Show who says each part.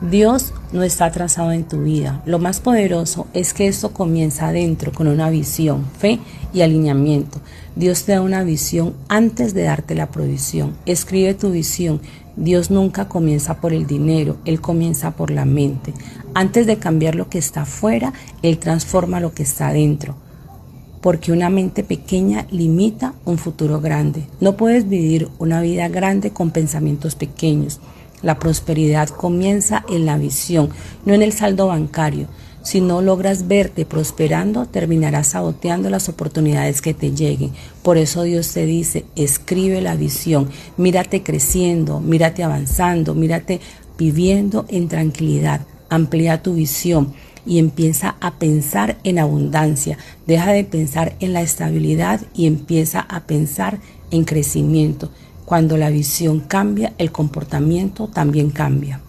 Speaker 1: Dios no está atrasado en tu vida. Lo más poderoso es que esto comienza adentro con una visión, fe y alineamiento. Dios te da una visión antes de darte la provisión. Escribe tu visión. Dios nunca comienza por el dinero, Él comienza por la mente. Antes de cambiar lo que está afuera, Él transforma lo que está adentro. Porque una mente pequeña limita un futuro grande. No puedes vivir una vida grande con pensamientos pequeños. La prosperidad comienza en la visión, no en el saldo bancario. Si no logras verte prosperando, terminarás saboteando las oportunidades que te lleguen. Por eso Dios te dice, escribe la visión, mírate creciendo, mírate avanzando, mírate viviendo en tranquilidad. Amplía tu visión y empieza a pensar en abundancia. Deja de pensar en la estabilidad y empieza a pensar en crecimiento. Cuando la visión cambia, el comportamiento también cambia.